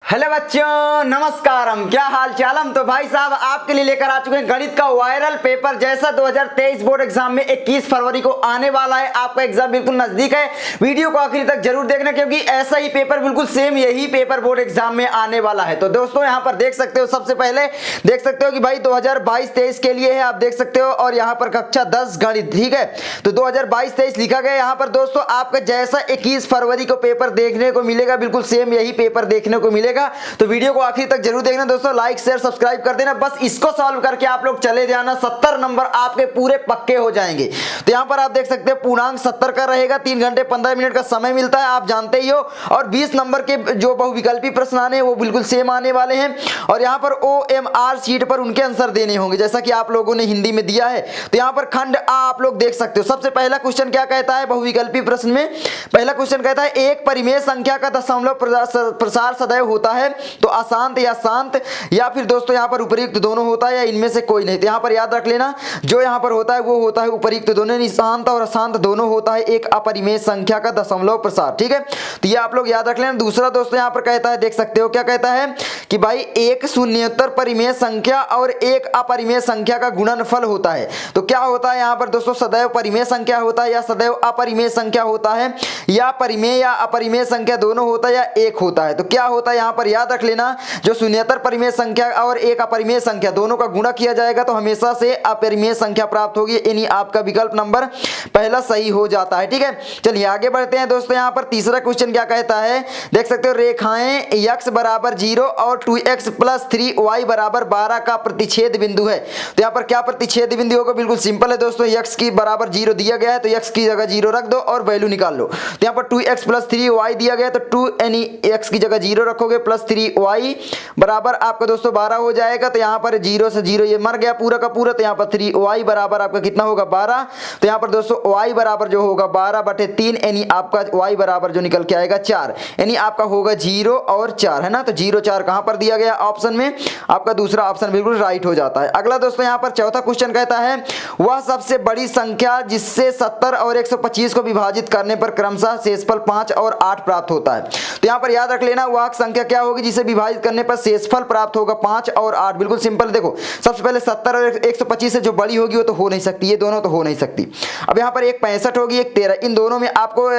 Hello बच्चों, नमस्कारम। क्या हाल चाल हम। तो भाई साहब आपके लिए लेकर आ चुके हैं गणित का वायरल पेपर। जैसा 2023 बोर्ड एग्जाम में 21 फरवरी को आने वाला है, आपका एग्जाम बिल्कुल नजदीक है। वीडियो को आखिरी तक जरूर देखना, क्योंकि ऐसा ही पेपर बिल्कुल सेम यही पेपर बोर्ड एग्जाम में आने वाला है। तो दोस्तों यहाँ पर देख सकते हो, सबसे पहले देख सकते हो कि भाई 2022-23 के लिए है, आप देख सकते हो। और यहाँ पर कक्षा 10 गणित, ठीक है। तो 2022-23 लिखा गया यहाँ पर दोस्तों। आपका जैसा 21 फरवरी को पेपर देखने को मिलेगा, बिल्कुल सेम यही पेपर देखने को मिलेगा। तो वीडियो को आखिर तक जरूर देखना दोस्तों, लाइक शेयर सब्सक्राइब कर देना। बस इसको सॉल्व करके आप लोग चले जाना, 70 नंबर आपके पूरे पक्के हो जाएंगे। तो यहाँ पर आप देख सकते हैं पूर्णांक 70 का रहेगा, 3 घंटे 15 मिनट का समय मिलता है, आप जानते ही हो। और 20 नंबर के जो बहुविकल्पी प्रश्न आने वो बिल्कुल सेम आने वाले हैं। और यहाँ पर OMR शीट पर उनके आंसर देने होंगे, जैसा कि आप लोगों ने हिंदी में दिया है। तो यहाँ पर खंड आ आप लोग देख सकते हो। सबसे पहला क्वेश्चन क्या कहता है बहुविकल्पी प्रश्न में? पहला क्वेश्चन कहता है एक परिमेय संख्या का दशमलव प्रसार सदैव होता है तो अशांत या शांत, या फिर दोस्तों यहाँ पर उपयुक्त दोनों होता है, या इनमें से कोई नहीं। तो यहाँ पर याद रख लेना, जो यहाँ पर होता है वो होता है उपयुक्त दोनों, यानी शांत और अशांत दोनों होता है एक अपरिमेय संख्या का दशमलव प्रसार, ठीक है। तो ये आप लोग याद रख लेना। दूसरा दोस्तों यहाँ पर कहता है, देख सकते हो क्या कहता है कि भाई एक शून्येतर परिमेय संख्या और एक अपरिमेय संख्या का गुणनफल होता है। तो क्या होता है यहाँ पर दोस्तों? सदैव परिमेय संख्या होता है या सदैव अपरिमेय संख्या होता है, या परिमेय या अपरिमेय संख्या दोनों होता है, या एक होता है। तो क्या होता है यहाँ पर याद रख लेना, जो शून्येतर परिमेय संख्या और एक अपरिमेय संख्या दोनों का गुणा किया जाएगा तो हमेशा से अपरिमेय संख्या प्राप्त होगी, यानी आपका विकल्प नंबर पहला सही हो जाता है, ठीक है। चलिए आगे बढ़ते हैं दोस्तों। यहाँ पर तीसरा क्वेश्चन क्या कहता है, देख सकते हो रेखाएं x बराबर 0 और 2x + 3y बराबर 12 का प्रतिच्छेद बिंदु है। तो यहाँ पर क्या प्रतिच्छेद बिंदु होगा? बिल्कुल सिंपल है दोस्तों, x की बराबर 0 दिया गया है तो x की जगह 0 रख दो और वैल्यू निकाल लो। तो यहाँ पर 2x + 3y दिया गया है तो 2 यानी x की जगह 0 रखोगे प्लस 3y बराबर आपका दोस्तों 12 हो जाएगा। तो यहाँ पर 0 से 0 ये मर गया पूरा का पूरा, तो यहाँ पर 3y बराबर आपका कितना होगा? 12। तो यहाँ पर दोस्तों y बराबर जो होगा 12/3, यानी आपका y बराबर जो निकल के आएगा 4, यानी आपका होगा 0 और 4, है ना। तो 0 4 कहाँ पर दिया गया ऑप्शन में? आपका दूसरा ऑप्शन बिल्कुल राइट हो जाता है। अगला दोस्तों यहाँ पर चौथा क्वेश्चन कहता है वह सबसे बड़ी संख्या जिससे 70 और 125 को विभाजित करने पर क्रमशः शेषफल 5 और 8 प्राप्त होता है। तो यहाँ पर याद रख लेना, वह संख्या क्या होगी जिसे विभाजित करने पर शेषफल प्राप्त होगा 5 और 8। बिल्कुल सिंपल, देखो सबसे पहले 70 और 125 से जो बड़ी होगी वो तो हो नहीं सकती, ये दोनों तो हो नहीं सकती। अब यहाँ पर एक 65 होगी, एक 13, इन दोनों में आपको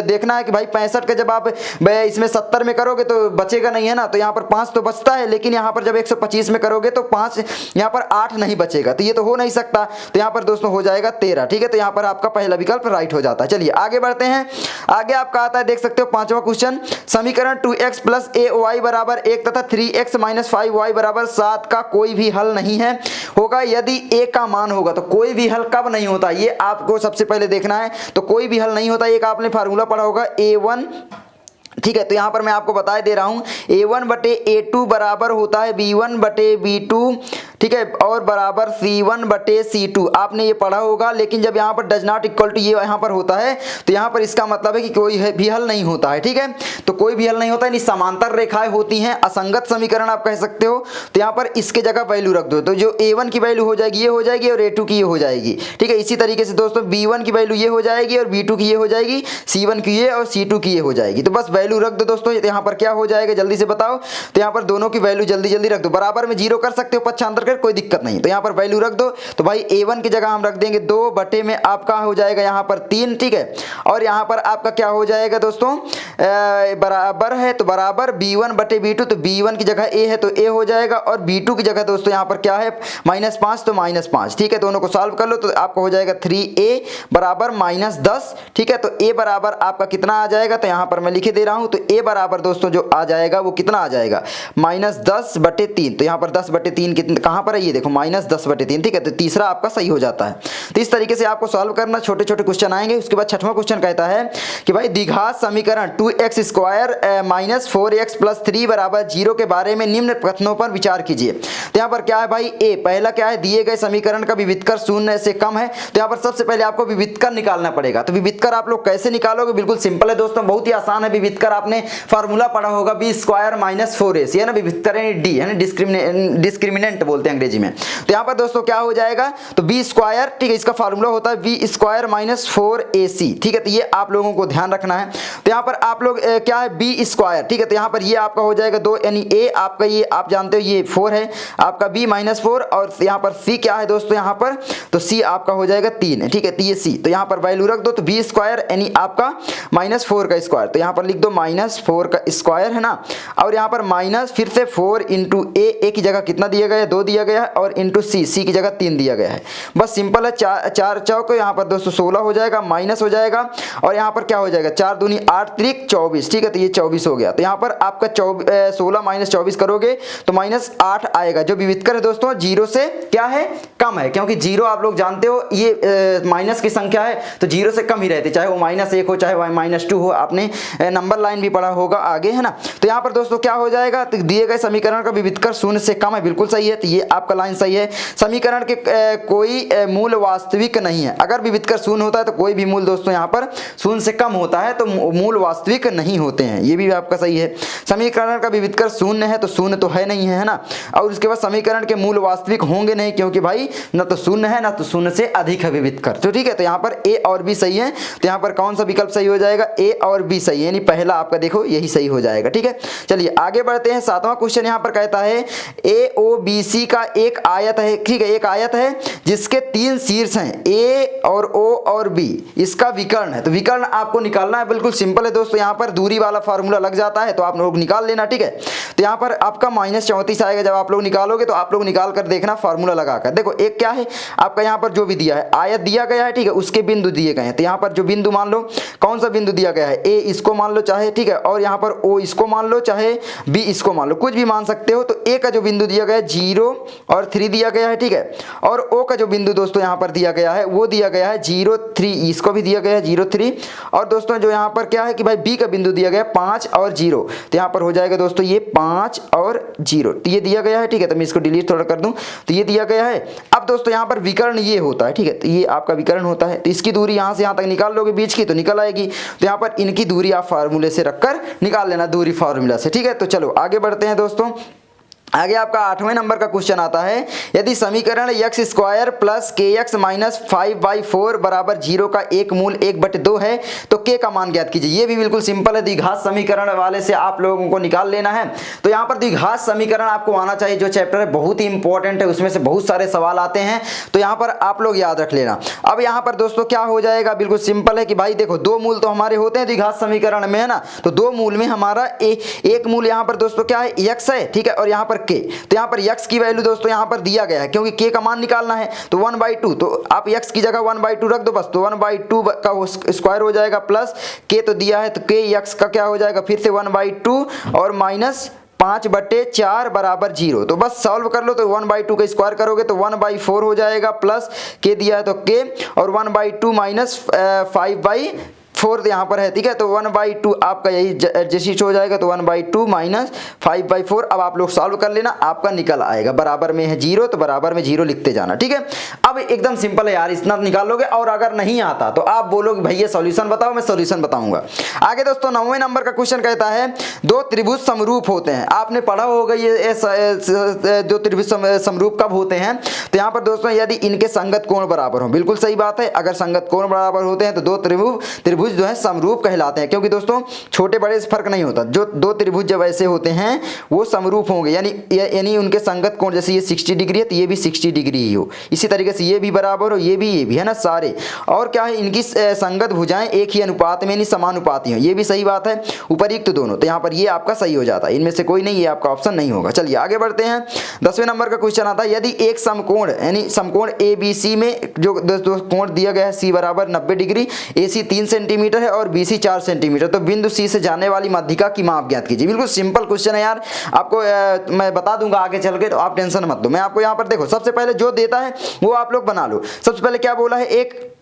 देखना है कि भाई 65 का जब आप इसमें 70 में करोगे तो बचेगा नहीं, है ना। तो यहाँ पर 5 तो बचता है, लेकिन यहाँ पर जब 125 में करोगे तो 5, यहाँ पर 8 नहीं बचेगा, तो ये तो हो नहीं सकता। तो यहाँ पर दोस्तों हो जाएगा 13, ठीक है। तो यहाँ पर आपका पहला विकल्प राइट हो जाता है। चलिए आगे बढ़ते हैं। आगे आपका आता है, देख सकते हो पांचवा क्वेश्चन, समीकरण 2x + ay बराबर 1 तथा 3x - 5y बराबर 7 का कोई भी हल नहीं है होगा यदि a का मान होगा। तो कोई भी हल कब नहीं होता ये आपको सबसे पहले देखना है। तो कोई भी हल नहीं होता, एक आपने फार्मूला पढ़ा होगा A1, ठीक है। तो यहाँ पर मैं आपको बता दे रहा हूँ A1/A2 बराबर होता है B1/B2, ठीक है, और बराबर C1/C2, आपने ये पढ़ा होगा। लेकिन जब यहाँ पर डज नॉट इक्वल टू ये यहाँ पर होता है तो यहाँ पर इसका मतलब है कि कोई भी हल नहीं होता है, ठीक है। तो कोई भी हल नहीं होता, यानी समांतर रेखाएं होती हैं, असंगत समीकरण आप कह सकते हो। तो यहाँ पर इसके जगह वैल्यू रख दो, तो जो A1 की वैल्यू हो जाएगी ये हो जाएगी और A2 की ये हो जाएगी, ठीक है। इसी तरीके से दोस्तों B1 की वैल्यू ये हो जाएगी और B2 की ये हो जाएगी, C1 की ये और C2 की ये हो जाएगी। तो बस वैल्यू रख दो दोस्तों। यहाँ पर क्या हो जाएगा जल्दी से बताओ? तो यहाँ पर दोनों की वैल्यू जल्दी जल्दी रख दो, बराबर में 0 कर सकते हो पक्षांतर कर, कोई दिक्कत नहीं। तो यहाँ पर वैल्यू रख दो। तो भाई A1 की जगह हम रख देंगे 2 बटे में आपका हो जाएगा यहाँ पर 3, ठीक है। और यहाँ पर आपका क्या हो जाएगा दोस्तों? बराबर है तो बराबर B1/B2, तो B1 की जगह A है तो A हो जाएगा, और B2 की जगह दोस्तों यहाँ पर क्या है -5, तो -5, ठीक है। दोनों को सॉल्व कर लो तो आपको हो जाएगा 3A बराबर -10, ठीक है। तो A बराबर आपका कितना आ जाएगा? तो यहाँ पर मैं लिखे दे रहा हूँ। तो A बराबर दोस्तों जो आ जाएगा वो कितना आ जाएगा? -10/3। तो यहाँ पर 10/3 कितना कहाँ पर है? ये देखो -10/3, ठीक है। तो तीसरा आपका सही हो जाता है। तो इस तरीके से आपको सॉल्व करना, छोटे छोटे क्वेश्चन आएंगे। उसके बाद छठवां क्वेश्चन कहता है कि भाई द्विघात समीकरण 2x² - 4x + 3 बराबर 0 के बारे में निम्न कथनों पर विचार कीजिए। तो यहाँ पर क्या है भाई? ए पहला क्या है? दिए गए समीकरण का विविधकर 0 से कम है। तो यहाँ पर सबसे पहले आपको विविधकर निकालना पड़ेगा। तो विविधकर आप लोग कैसे निकालोगे? बिल्कुल सिंपल है दोस्तों, बहुत ही आसान है। विविधकर आपने फार्मूला पढ़ा होगा B² - 4AC, है ना। विविधकर D, है ना, डिस्क्रिमिनेंट बोलते बोलते हैं अंग्रेजी में। तो यहाँ पर दोस्तों क्या हो जाएगा, तो बी स्क्वायर, ठीक है, इसका फार्मूला होता है बी स्क्वायर माइनस 4ac, ठीक है। तो ये आप लोगों को ध्यान रखना है। तो यहाँ पर आप लोग क्या है बी स्क्वायर, ठीक है, तो यहाँ पर ये आपका हो जाएगा 2, यानी a आपका ये आप जानते हो ये 4 है आपका, b माइनस 4, और यहाँ पर c क्या है दोस्तों यहाँ पर, तो c आपका हो जाएगा 3 है, ठीक है। तो ये c, तो यहाँ पर वैल्यू रख दो, तो b स्क्वायर यानी आपका -4 का स्क्वायर, तो यहाँ पर लिख दो -4 का स्क्वायर है ना, और यहाँ पर माइनस फिर से 4 इंटू a की जगह कितना दिया गया है 2 दिया गया है, और इंटू c की जगह 3 दिया गया है। बस सिंपल है, 4 चौक यहाँ पर दोस्तों 16 हो जाएगा, माइनस हो जाएगा, और यहाँ पर क्या हो जाएगा 4 दूनी 8 त्रिक 24, ठीक है। तो ये 24 हो गया। तो यहाँ पर आपका 16 माइनस 24 करोगे तो -8 आएगा, जो विविधकर है दोस्तों 0 से क्या है कम है, क्योंकि 0 आप लोग जानते हो ये माइनस की संख्या है, तो 0 से कम ही रहती, चाहे वो -1 हो चाहे वो -2 हो, आपने नंबर लाइन भी पढ़ा होगा आगे, है ना। तो यहाँ पर दोस्तों क्या हो जाएगा, तो दिए गए समीकरण का विविधकर 0 से कम है, बिल्कुल सही है। तो ये आपका लाइन सही है। समीकरण के कोई मूल वास्तविक नहीं है। अगर विविधकर 0 होता है तो कोई भी मूल दोस्तों यहाँ पर 0 से कम होता है, तो मूल वास्तविक नहीं होते हैं, ये भी आपका सही है। समीकरण का विविधकर 0 है तो 0 तो है नहीं है ना, और उसके बाद समीकरण के मूल वास्तविक होंगे नहीं, क्योंकि भाई न तो 0 है ना तो 0 से अधिक है विविधकर, तो ठीक है। तो यहाँ पर ए और बी सही है, तो यहाँ पर कौन सा विकल्प सही हो जाएगा, ए और बी सही है, यानी पहला आपका देखो यही सही हो जाएगा, ठीक है। चलिए आगे बढ़ते हैं। 7वां क्वेश्चन यहाँ पर कहता है ए ओ बी सी का एक आयत है, ठीक है, एक आयत है जिसके 3 शीर्ष हैं ए और ओ और बी, इसका विकर्ण है। तो विकर्ण आपको निकालना है, बिल्कुल सिंपल है दोस्तों, यहाँ पर दूरी वाला फार्मूला लग जाता है, तो आप लोग निकाल लेना, ठीक है। तो यहाँ पर आपका -34 आएगा, जब आप लोग निकालोगे तो आप लोग निकाल कर देखना फार्मूला लगाकर। देखो एक क्या है आपका यहाँ पर जो भी दिया है आयत दिया गया है, ठीक है, उसके बिंदु दिए गए हैं। तो यहाँ पर जो बिंदु मान लो कौन सा बिंदु दिया गया है, ए इसको मान लो चाहे, ठीक है, और यहाँ पर ओ इसको मान लो चाहे बी इसको मान लो, कुछ भी मान सकते हो। तो ए का जो बिंदु दिया गया है 0 और 3 दिया गया है, ठीक है, और ओ का जो बिंदु दोस्तों यहाँ पर दिया गया है वो दिया गया है 0 3, इसको भी दिया गया है 0 3, और दोस्तों जो यहाँ पर क्या है कि भाई बी का बिंदु दिया गया है 5 और 0, तो यहाँ पर हो जाएगा दोस्तों ये 5 और 0, तो ये दिया गया है, ठीक है। तो मैं इसको डिलीट थोड़ा कर दूं, तो ये दिया गया है। अब दोस्तों यहाँ पर विकर्ण ये होता है, ठीक है, तो ये आपका विकर्ण होता है, तो इसकी दूरी यहाँ से यहाँ तक निकाल लोगे बीच की तो निकल आएगी। तो यहाँ पर इनकी दूरी आप फार्मूले से रखकर निकाल लेना, दूरी फार्मूला से, ठीक है। तो चलो आगे बढ़ते हैं दोस्तों। आगे आपका 8वें नंबर का क्वेश्चन आता है, यदि समीकरण x square plus kx minus 5/4 बराबर 0 का एक मूल 1/2 है तो k का मान ज्ञात कीजिए। ये भी बिल्कुल सिंपल है, द्विघात समीकरण वाले से आप लोगों को निकाल लेना है। तो यहाँ पर द्विघात समीकरण आपको आना चाहिए, जो चैप्टर है बहुत ही इंपॉर्टेंट है, उसमें से बहुत सारे सवाल आते हैं, तो यहाँ पर आप लोग याद रख लेना। अब यहाँ पर दोस्तों क्या हो जाएगा, बिल्कुल सिंपल है कि भाई देखो 2 मूल तो हमारे होते हैं द्विघात समीकरण में, है ना, तो 2 मूल में हमारा एक मूल यहाँ पर दोस्तों क्या है x है, ठीक है, और यहाँ पर k। तो यहाँ पर x की वैल्यू दोस्तों यहाँ पर दिया गया है, क्योंकि k का मान निकालना है, तो 1/2, तो आप x की जगह 1/2 रख दो बस, तो 1/2 का स्क्वायर हो जाएगा, प्लस k तो दिया है, तो k x का क्या हो जाएगा फिर से 1/2 और माइनस 5/4 बराबर 0। तो बस सॉल्व कर लो, तो 1/2 का स्क्वायर करोगे तो 1/4 हो जाएगा, प्लस k दिया है तो k, और 1/2 माइनस 5/4 यहाँ पर है, ठीक है। तो 1/2 आपका यही एडजस्ट हो जाएगा, तो 1/2 माइनस 5/4। अब आप लोग सॉल्व कर लेना, आपका निकल आएगा, बराबर में है 0 तो बराबर में 0 लिखते जाना, ठीक है। अब एकदम सिंपल है यार, इतना निकाल लोगे, और अगर नहीं आता तो आप बोलोगे भैया सॉल्यूशन बताओ, मैं सॉल्यूशन बताऊंगा। आगे दोस्तों 9वें नंबर का क्वेश्चन कहता है 2 त्रिभुज समरूप होते हैं। आपने पढ़ा होगा ये 2 त्रिभुज समरूप कब होते हैं, तो यहाँ पर दोस्तों यदि इनके संगत कोण बराबर हो, बिल्कुल सही बात है, अगर संगत कोण बराबर होते हैं तो 2 त्रिभुज जो है समरूप कहलाते हैं, क्योंकि दोस्तों छोटे बड़े से फर्क नहीं होता, जो 2 त्रिभुज जब ऐसे होते हैं वो समरूप होंगे, यानी उनके संगत कोण, जैसे ये 60 डिग्री है तो ये भी 60 डिग्री ही हो, इसी तरीके से ये भी बराबर हो, ये भी है ना सारे, और क्या है इनकी संगत भुजाएं एक ही अनुपात में, यानी समानुपाती हो, ये भी सही बात है, उपयुक्त दोनों, तो यहाँ पर ये आपका सही हो जाता है, इनमें से कोई नहीं, ये आपका ऑप्शन नहीं होगा। चलिए आगे बढ़ते हैं। 10वें नंबर का क्वेश्चन आता है, यदि एक समकोण यानी समकोण ABC में जो कोण दिया गया है C बराबर 90 डिग्री, AC 3 सेंटीमीटर है और BC 4 सेंटीमीटर, तो बिंदु C से जाने वाली माध्यिका की माप ज्ञात कीजिए। बिल्कुल सिंपल क्वेश्चन है यार, आपको मैं बता दूंगा आगे चल के, तो आप टेंशन मत लो। मैं आपको यहाँ पर देखो सबसे पहले जो देता है वो आप लोग बना लो। सबसे पहले क्या बोला है, एक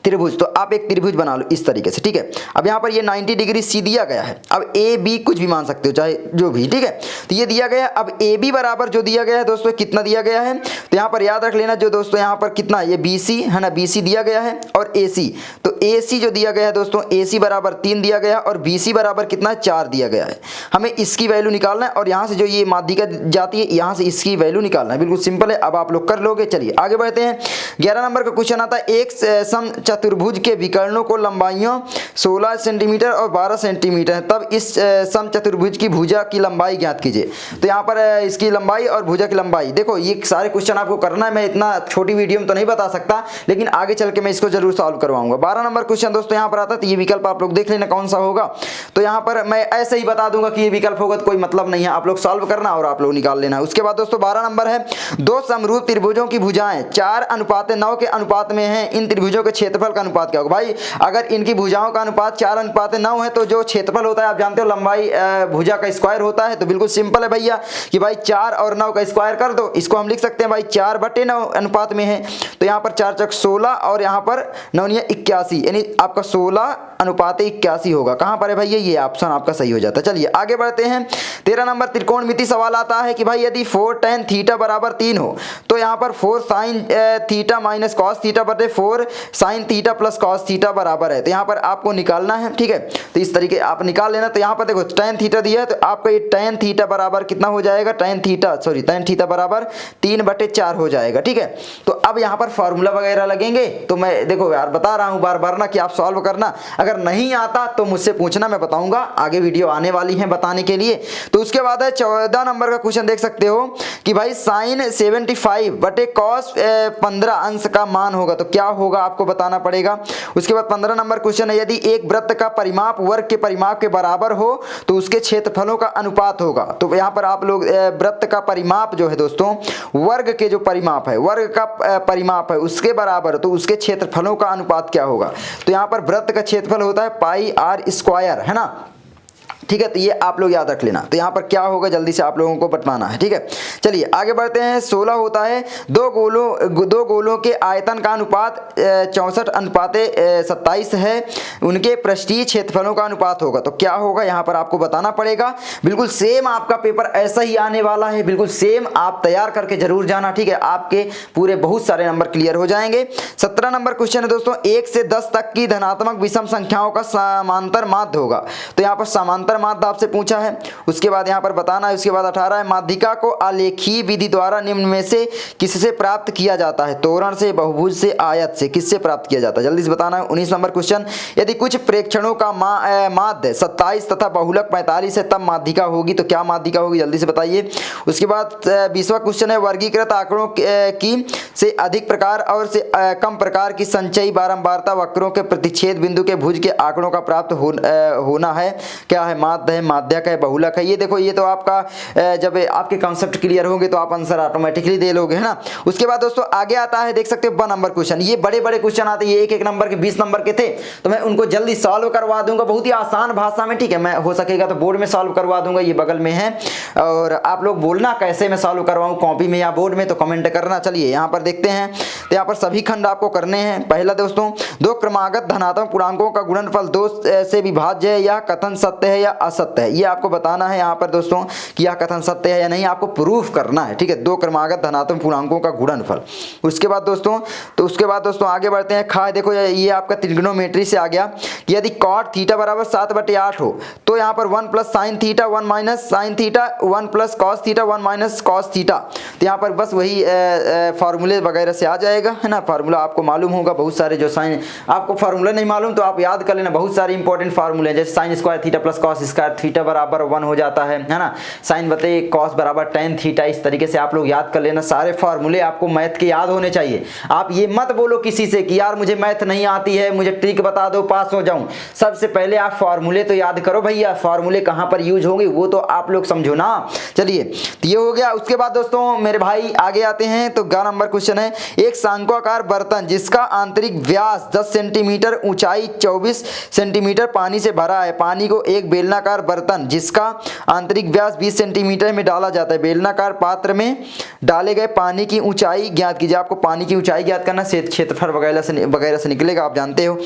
त्रिभुज, तो आप एक त्रिभुज बना लो इस तरीके से, ठीक है। अब यहाँ पर ये 90 डिग्री सी दिया गया है। अब ए बी कुछ भी मान सकते हो, चाहे जो भी, ठीक है। तो ये दिया गया है। अब ए बी बराबर जो दिया गया है दोस्तों, कितना दिया गया है, तो यहाँ पर याद रख लेना जो दोस्तों यहाँ पर कितना, ये बी सी है ना, बी सी दिया गया है और ए सी, तो ए सी जो दिया गया है दोस्तों, ए सी बराबर 3 दिया गया और बी सी बराबर कितना है, 4 दिया गया है। हमें इसकी वैल्यू निकालना है और यहाँ से जो ये माध्यिका जाती है यहाँ से इसकी वैल्यू निकालना है, बिल्कुल सिंपल है। अब आप लोग कर लोगे। चलिए आगे बढ़ते हैं। 11 नंबर का क्वेश्चन आता है, एक सम चतुर्भुज के विकर्णों को लंबाइयों 16 सेंटीमीटर और 12 सेंटीमीटर है, तब इस सम चतुर्भुज की भुजा की लंबाई ज्ञात कीजिए। तो यहाँ पर इसकी लंबाई और भुजा की लंबाई, देखो ये सारे क्वेश्चन आपको करना है, मैं इतना छोटी वीडियो में तो नहीं बता सकता, लेकिन आगे चल के मैं इसको जरूर सॉल्व करवाऊंगा। 12 नंबर क्वेश्चन दोस्तों यहाँ पर आता है, तो ये विकल्प आप लोग देख लेना कौन सा होगा। तो यहाँ पर मैं ऐसे ही बता दूंगा कि ये विकल्प होगा, तो कोई मतलब नहीं है, आप लोग सॉल्व करना और आप लोग निकाल लेना। उसके बाद दोस्तों 12 नंबर है, दो समरूप त्रिभुजों की भुजाएं 4:9 के अनुपात में हैं, इन त्रिभुजों के क्षेत्रफल का अनुपात क्या होगा। भाई अगर इनकी भुजाओं का अनुपात 4:9 है, तो जो क्षेत्रफल होता है आप जानते हो, लंबाई भुजा का स्क्वायर होता है। तो बिल्कुल सिंपल है भैया कि भाई 4 और 9 का स्क्वायर कर दो, इसको हम लिख सकते हैं भाई 4/9 अनुपात में है। तो यहाँ पर 4 चौक 16 और यहाँ पर 9 81, यानी आपका 16:81 होगा। कहाँ पर है भैया, ये ऑप्शन आपका सही हो जाता है। चलिए आगे बढ़ते हैं। 13 नंबर त्रिकोणमिति सवाल आता है कि भाई यदि 4 tan थीटा बराबर 3 हो, तो यहाँ पर 4 sin theta minus cos theta बटे 4 sin theta plus cos theta बराबर है। तो यहाँ पर आपको निकालना है, ठीक है। तो इस तरीके आप निकाल लेना। तो यहाँ पर देखो tan थीटा दिया है, तो आपका ये tan थीटा बराबर कितना हो जाएगा, tan थीटा बराबर 3/4 हो जाएगा, ठीक है। तो अब यहाँ पर फॉर्मूला वगैरह लगेंगे, तो मैं देखो यार बता रहा हूँ बार बार ना कि आप सॉल्व करना, अगर नहीं आता तो मुझसे पूछना, मैं बताऊंगा, आगे वीडियो आने वाली है बताने के लिए। तो उसके बाद है 14 नंबर का क्वेश्चन देख सकते हो कि भाई sin 75 बटे cos 15 अंश का मान होगा, तो क्या होगा आपको बताना पड़ेगा। उसके बाद 15 नंबर क्वेश्चन है, यदि एक वृत्त का परिमाप वर्ग के परिमाप के बराबर हो तो उसके क्षेत्रफलों का अनुपात होगा। तो यहाँ पर आप लोग वृत्त का परिमाप जो है दोस्तों, वर्ग के जो परिमाप है, वर्ग का परिमाप है उसके बराबर, तो उसके क्षेत्रफलों का अनुपात क्या होगा। तो यहाँ पर वृत्त का क्षेत्रफल होता है पाई r स्क्वायर, है ना, ठीक है। तो ये आप लोग याद रख लेना। तो यहाँ पर क्या होगा जल्दी से आप लोगों को बताना है, ठीक है। चलिए आगे बढ़ते हैं। 16 होता है, दो गोलों के आयतन का अनुपात 64:27 है, उनके पृष्ठीय क्षेत्रफलों का अनुपात होगा। तो क्या होगा यहाँ पर आपको बताना पड़ेगा। बिल्कुल सेम आपका पेपर ऐसा ही आने वाला है, बिल्कुल सेम आप तैयार करके जरूर जाना, ठीक है। आपके पूरे बहुत सारे नंबर क्लियर हो जाएंगे। 17 नंबर क्वेश्चन है दोस्तों, 1 से 10 तक की धनात्मक विषम संख्याओं का समांतर माध्य होगा। तो यहाँ पर समांतर माध्य आपसे पूछा है। उसके बाद यहाँ पर बताना है। उसके बाद 18 है, माध्यिका को आलेखीय विधि द्वारा निम्न में से किससे प्राप्त किया जाता है। तोरण से, बहुभुज से, आयत से, किससे प्राप्त किया जाता है, जल्दी से बताना है। 19 नंबर क्वेश्चन, यदि कुछ प्रेक्षणों का माध्य 27 तथा बहुलक 45 है, तब माध्यिका होगी। तो क्या माध्यिका होगी, जल्दी से बताइए। उसके बाद 20वां क्वेश्चन है, वर्गीकृत आंकड़ों की से अधिक प्रकार और से कम प्रकार की संचयी बारंबारता वक्रों के प्रतिच्छेद बिंदु के भुज के आंकड़ों का प्राप्त होना है। क्या है, माध्य है, माध्यक है, बहुलक है। ये देखो, ये तो आपका जब आपके कॉन्सेप्ट क्लियर होंगे तो आप आंसर ऑटोमेटिकली दे लोगे, है ना। उसके बाद दोस्तों आगे आता है, देख सकते हो 1 नंबर क्वेश्चन। ये बड़े बड़े क्वेश्चन आते हैं, ये 1 नंबर के 20 नंबर के थे, तो मैं उनको जल्दी सॉल्व करवा दूंगा बहुत ही आसान भाषा में, ठीक है। मैं हो सकेगा तो बोर्ड में सॉल्व करवा दूंगा, ये बगल में है। और आप लोग बोलना कैसे मैं सॉल्व करवाऊं, कॉपी में या बोर्ड में, तो कमेंट करना। चलिए यहाँ पर देखते हैं। तो यहाँ पर सभी खंड आपको करने हैं। पहला दोस्तों, दो क्रमागत धनात्मक पूर्णांकों का गुणनफल 2 से विभाज्य है, यह कथन सत्य है या असत्य है। ये आपको बताना है यहाँ पर दोस्तों कि यह कथन सत्य है या नहीं, आपको प्रूफ करना है, ठीक है। दो क्रमागत धनात्मक पूर्णांकों का गुणनफल। उसके बाद दोस्तों आगे बढ़ते हैं। देखो ये आपका त्रिगोनोमेट्री से आ गया कि यदि cot थीटा बराबर 7/8 हो, तो यहाँ पर 1 plus sine theta 1 minus sine theta 1 plus cos theta 1 minus cos theta. तो यहाँ पर बस वही फार्मूले वगैरह से आ जाएगा, है ना। फार्मूला आपको मालूम होगा, बहुत सारे जो साइन, आपको फार्मूला नहीं मालूम तो आप याद कर लेना, बहुत सारे इंपॉर्टेंट फार्मूले हैं, जैसे sine square theta plus cos square theta बराबर 1 हो जाता है ना। साइन बटे कॉस बराबर tan थीटा। इस तरीके से आप लोग याद कर लेना, सारे फार्मूले आपको मैथ के याद होने चाहिए। आप ये मत बोलो किसी से कि यार मुझे मैथ नहीं आती है, मुझे ट्रिक बता दो पास हो जाऊं। सबसे पहले आप फार्मूले तो याद करो भैया, फार्मूले कहां पर यूज होंगे वो तो आप लोग समझो ना। चलिए तो ये हो गया। उसके बाद दोस्तों मेरे भाई आगे आते हैं। तो 11 नंबर क्वेश्चन है, एक शंक्वाकार बर्तन जिसका आंतरिक व्यास 10 सेंटीमीटर, ऊंचाई 24 सेंटीमीटर पानी से भरा है, पानी को एक बेलना बेलनाकार बर्तन जिसका आंतरिक व्यास 20 सेंटीमीटर में डाला जाता है। बेलनाकार पात्र में डाले गए पानी की ऊंचाई ज्ञात कीजिए। आपको पानी की ऊंचाई ज्ञात करना, क्षेत्रफल वगैरह से निकलेगा, आप जानते हो।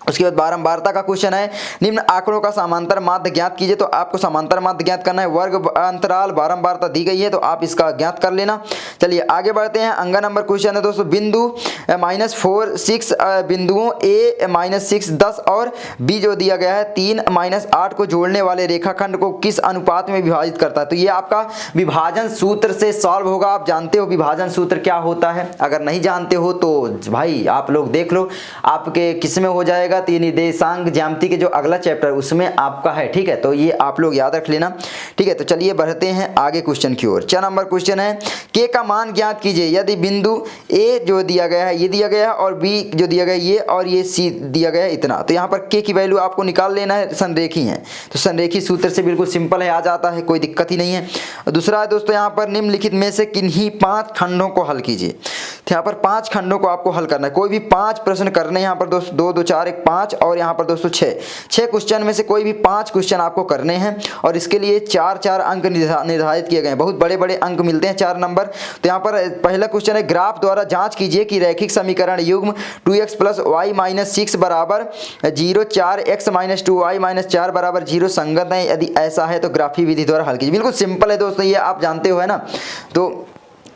उसके बाद बारंबारता का क्वेश्चन है, निम्न आंकड़ों का समांतर माध्य ज्ञात कीजिए। तो आपको समांतर माध्य ज्ञात करना है। वर्ग अंतराल बारंबारता दी गई है तो आप इसका ज्ञात कर लेना। चलिए आगे बढ़ते हैं। अंगा नंबर क्वेश्चन है दोस्तों, बिंदु -4 6 बिंदुओं A -6 10 और B जो दिया गया है 3 -8 को जोड़ने वाले रेखाखंड को किस अनुपात में विभाजित करता है। तो ये आपका विभाजन सूत्र से सॉल्व होगा। आप जानते हो विभाजन सूत्र क्या होता है, अगर नहीं जानते हो तो भाई आप लोग देख लो, आपके किस में हो जाएगा, तो निर्देशांक ज्यामिति के जो अगला चैप्टर उसमें आपका है, ठीक है। तो ये आप लोग याद रख लेना, ठीक है। तो चलिए बढ़ते हैं आगे क्वेश्चन की ओर। 4 नंबर क्वेश्चन है, के का मान ज्ञात कीजिए यदि बिंदु ए जो दिया गया है ये दिया गया है और बी जो दिया गया है ये और ये सी दिया गया है इतना। तो यहाँ पर के की वैल्यू आपको निकाल लेना है, संरेखी है तो संरेखी सूत्र से बिल्कुल सिंपल है, आ जाता है, कोई दिक्कत ही नहीं है। दूसरा है दोस्तों, यहाँ पर निम्नलिखित में से किन्हीं 5 खंडों को हल कीजिए। तो यहाँ पर 5 खंडों को आपको हल करना है। कोई भी 5 प्रश्न करने हैं यहाँ पर दोस्तों, 2 2 4 1 5 और यहाँ पर दोस्तों 6 क्वेश्चन में से कोई भी 5 क्वेश्चन आपको करने हैं और इसके लिए 4 अंक निर्धारित किए गए हैं। बहुत बड़े बड़े अंक मिलते हैं 4 नंबर। तो यहाँ पर पहला क्वेश्चन है, ग्राफ द्वारा जांच कीजिए कि रैखिक समीकरण युग्म 2x + y - 6 बराबर 0 4x - 2y - 4 बराबर 0 संगत है। यदि ऐसा है तो ग्राफी विधि द्वारा हल कीजिए। बिल्कुल सिंपल है दोस्तों, ये आप जानते हो है ना। तो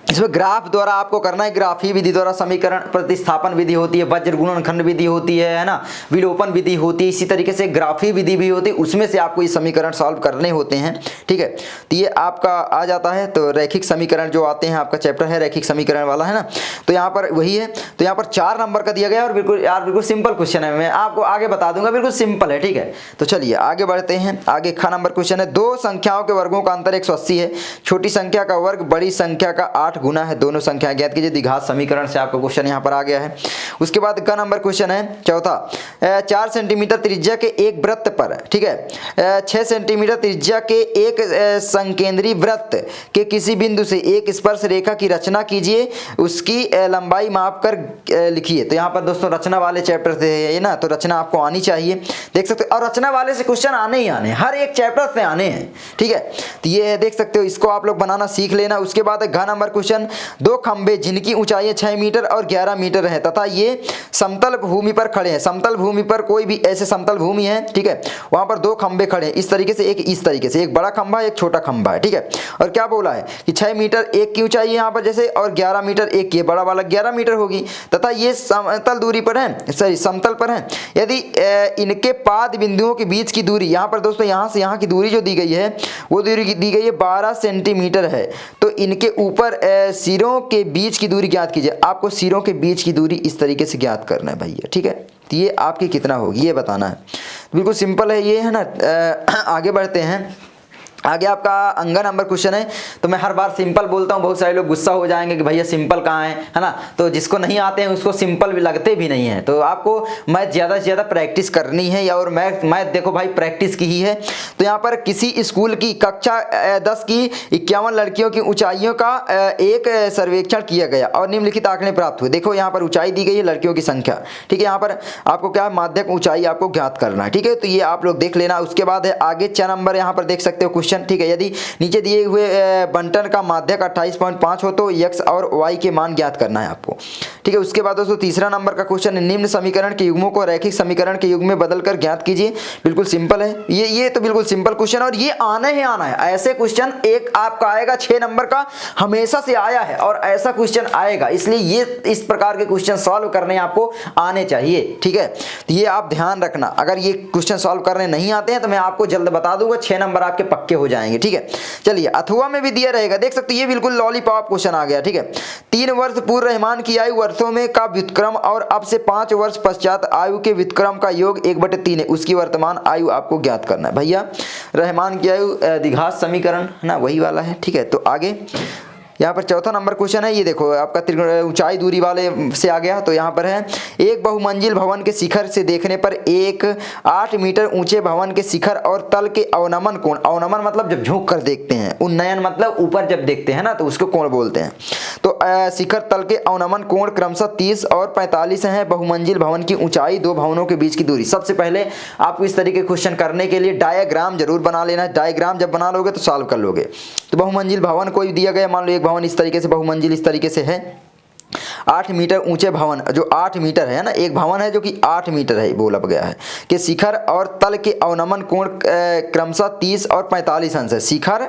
इसमें ग्राफ द्वारा आपको करना है। ग्राफी विधि द्वारा समीकरण प्रतिस्थापन विधि होती है, वज्र गुणनखंड विधि होती है ना, विलोपन विधि होती है, इसी तरीके से ग्राफी विधि भी होती है, उसमें से आपको ये समीकरण सॉल्व करने होते हैं, ठीक है। तो ये आपका आ जाता है। तो रैखिक समीकरण जो आते हैं, आपका चैप्टर है रैखिक समीकरण वाला, है ना। तो यहाँ पर वही है। तो यहाँ पर 4 नंबर का दिया गया और बिल्कुल यार बिल्कुल सिंपल क्वेश्चन है, मैं आपको आगे बता दूंगा, बिल्कुल सिंपल है, ठीक है। तो चलिए आगे बढ़ते हैं। आगे ख नंबर क्वेश्चन है, 2 संख्याओं के वर्गों का अंतर 180 है। छोटी संख्या का वर्ग बड़ी संख्या का 8 गुना है। दोनों संख्या ज्ञात कीजिए। द्विघात समीकरण से आपका क्वेश्चन यहां पर आ गया है। उसके बाद क नंबर क्वेश्चन है चौथा, 4 सेंटीमीटर त्रिज्या के एक वृत्त पर, ठीक है, 6 सेंटीमीटर त्रिज्या के एक संकेंद्री वृत्त के किसी बिंदु से एक स्पर्श रेखा की रचना कीजिए, उसकी लंबाई माप कर लिखिए। तो यहाँ पर दोस्तों रचना वाले चैप्टर से है ना, तो रचना आपको आनी चाहिए, देख सकते हो। और रचना वाले से क्वेश्चन आने ही आने, हर एक चैप्टर से आने हैं, ठीक है। तो ये देख सकते हो, इसको आप लोग बनाना सीख लेना। उसके बाद घ नंबर क्वेश्चन, 2 खंबे जिनकी ऊंचाई 6 मीटर और 11 मीटर है तथा ये समतल भूमि पर खड़े हैं। समतल भूमि पर कोई भी ऐसे समतल भूमि है, ठीक है, वहां पर 2 खंबे खड़े हैं इस तरीके से, एक इस तरीके से, एक बड़ा खंबा एक छोटा खंबा है, ठीक है। और क्या बोला है कि 6 मीटर एक की ऊंचाई है यहाँ पर जैसे, और 11 मीटर एक की, बड़ा वाला 11 मीटर होगी तथा ये समतल दूरी पर है, सॉरी समतल पर है। यदि इनके पाद बिंदुओं के बीच की दूरी, यहाँ पर दोस्तों यहाँ से यहाँ की दूरी जो दी गई है वो दूरी दी गई है 12 सेंटीमीटर है। तो इनके ऊपर सिरों के बीच की दूरी ज्ञात कीजिए। आपको सिरों के बीच की दूरी इस तरीके से ज्ञात करना है भैया, ठीक है। तो ये आपकी कितना होगी ये बताना है, बिल्कुल सिंपल है ये, है ना। आगे बढ़ते हैं। आगे आपका अंगा नंबर क्वेश्चन है। तो मैं हर बार सिंपल बोलता हूँ, बहुत सारे लोग गुस्सा हो जाएंगे कि भैया सिंपल कहाँ है ना। तो जिसको नहीं आते हैं उसको सिंपल भी लगते भी नहीं है। तो आपको मैथ ज़्यादा से ज़्यादा प्रैक्टिस करनी है, और मैथ देखो भाई प्रैक्टिस की ही है। तो यहाँ पर किसी स्कूल की कक्षा 10 की 51 लड़कियों की ऊंचाइयों का एक सर्वेक्षण किया गया और निम्नलिखित आंकड़े प्राप्त हुए। देखो यहाँ पर ऊंचाई दी गई है, लड़कियों की संख्या, ठीक है। यहाँ पर आपको क्या माध्यक ऊंचाई आपको ज्ञात करना है, ठीक है। तो ये आप लोग देख लेना। उसके बाद है आगे 6 नंबर, यहाँ पर देख सकते हो क्वेश्चन, ठीक है। यदि नीचे दिए हुए बंटन का माध्यक 28.5 हो तो x और y के मान ज्ञात करना है आपको, ठीक है। उसके बाद दोस्तों तीसरा नंबर का क्वेश्चन है, निम्न समीकरण के युग्मों को रैखिक समीकरण के युग्म में बदलकर ज्ञात कीजिए। बिल्कुल सिंपल है ये तो बिल्कुल सिंपल क्वेश्चन, और ये आना ही आना है। ऐसे क्वेश्चन एक आपका आएगा 6 नंबर का, हमेशा से आया है और ऐसा क्वेश्चन आएगा, इसलिए ये इस प्रकार के क्वेश्चन सॉल्व करने आपको आने चाहिए, ठीक है। तो ये आप ध्यान रखना, अगर ये क्वेश्चन सॉल्व करने नहीं आते हैं तो मैं आपको जल्द बता दूंगा, 6 नंबर आपके पक्के हो जाएंगे, ठीक है। चलिए अथवा में भी दिया रहेगा, देख सकते हैं, ये बिल्कुल लॉलीपॉप क्वेश्चन आ गया, ठीक है। 3 वर्ष पूर्व रहमान की आयु वर्षों में का व्युत्क्रम और अब से 5 वर्ष पश्चात आयु के व्युत्क्रम का योग 1/3 है। उसकी वर्तमान आयु आपको ज्ञात करना है भैया। रहमान की आयु द्विघात समीकरण है ना, वही वाला है, ठीक है। तो आगे यहाँ पर चौथा नंबर क्वेश्चन है, ये देखो आपका ऊंचाई दूरी वाले से आ गया। तो यहाँ पर है एक बहुमंजिल भवन के शिखर से देखने पर एक 8 मीटर ऊंचे भवन के शिखर और तल के अवनमन कोण, अवनमन मतलब जब झुक कर देखते हैं, उन्नयन मतलब ऊपर जब देखते हैं ना तो उसको कोण बोलते हैं। तो शिखर तल के अवनमन कोण क्रमशः 30 और 45 है। बहुमंजिल भवन की ऊंचाई, दो भवनों के बीच की दूरी। सबसे पहले आपको इस तरीके के क्वेश्चन करने के लिए डायग्राम जरूर बना लेना है। डायग्राम जब बना लोगे तो सॉल्व कर लोगे। तो बहुमंजिल भवन कोई दिया गया, मान लो एक भवन इस तरीके से बहुमंजिल इस तरीके से है, 8 मीटर ऊंचे भवन, जो 8 मीटर है ना, एक भवन है जो कि 8 मीटर है बोला गया है कि शिखर और तल के अवनमन कोण क्रमशः 30 और 45 अंश है। शिखर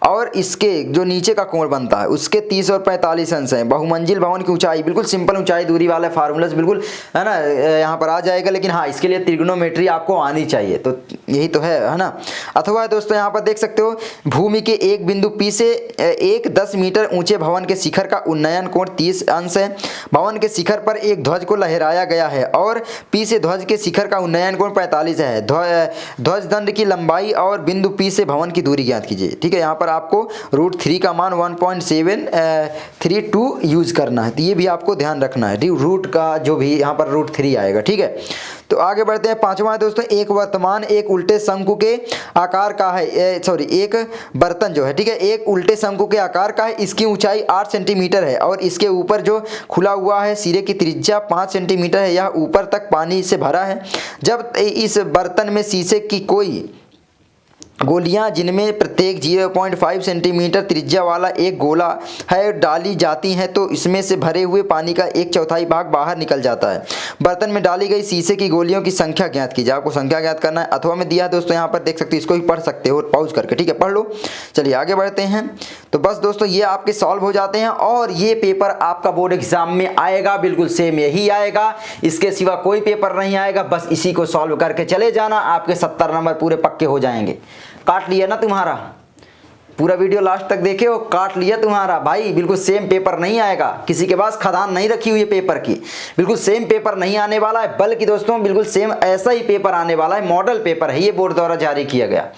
और इसके जो नीचे का कोण बनता है उसके 30 और 45 अंश है। बहुमंजिल भवन की ऊंचाई, बिल्कुल सिंपल ऊंचाई दूरी वाला फार्मूलाज बिल्कुल है ना यहाँ पर आ जाएगा, लेकिन हाँ इसके लिए त्रिगोनोमेट्री आपको आनी चाहिए। तो यही तो है ना। अथवा दोस्तों यहाँ पर देख सकते हो भूमि के एक बिंदु P से एक 10 मीटर ऊंचे भवन के शिखर का उन्नयन कोण 30 अंश है। भवन के शिखर पर एक ध्वज को लहराया गया है और P से ध्वज के शिखर का उन्नयन कोण 45 है। ध्वज दंड की लंबाई और बिंदु P से भवन की दूरी ज्ञात कीजिए। ठीक है, यहाँ पर आपको √3 का मान 1.732 यूज करना है। तो ये भी आपको ध्यान रखना है, रूट का जो भी यहाँ पर √3 आएगा। ठीक है, तो आगे बढ़ते हैं। पांचवा है दोस्तों, एक वर्तमान एक उल्टे शंकु के आकार का है, एक बर्तन जो है, ठीक है, एक उल्टे शंकु के आकार का है। इसकी ऊंचाई 8 सेंटीमीटर है और इसके ऊपर जो खुला हुआ है सिरे की त्रिज्या 5 सेंटीमीटर है। यह ऊपर तक पानी से भरा है। जब इस बर्तन में शीशे की कोई गोलियां जिनमें प्रत्येक 0.5 सेंटीमीटर त्रिज्या वाला एक गोला है डाली जाती हैं तो इसमें से भरे हुए पानी का 1/4 भाग बाहर निकल जाता है। बर्तन में डाली गई शीशे की गोलियों की संख्या ज्ञात कीजिए। आपको संख्या ज्ञात करना है। अथवा में दिया है दोस्तों, यहाँ पर देख सकते हो, इसको भी पढ़ सकते हो पॉज करके। ठीक है, पढ़ लो। चलिए आगे बढ़ते हैं। तो बस दोस्तों ये आपके सॉल्व हो जाते हैं और ये पेपर आपका बोर्ड एग्जाम में आएगा, बिल्कुल सेम यही आएगा, इसके सिवा कोई पेपर नहीं आएगा। बस इसी को सॉल्व करके चले जाना, आपके 70 नंबर पूरे पक्के हो जाएंगे। काट लिया ना तुम्हारा, पूरा वीडियो लास्ट तक देखे हो, काट लिया तुम्हारा भाई। बिल्कुल सेम पेपर नहीं आएगा, किसी के पास खदान नहीं रखी हुई है पेपर की। बिल्कुल सेम पेपर नहीं आने वाला है, बल्कि दोस्तों बिल्कुल सेम ऐसा ही पेपर आने वाला है। मॉडल पेपर है ये, बोर्ड द्वारा जारी किया गया।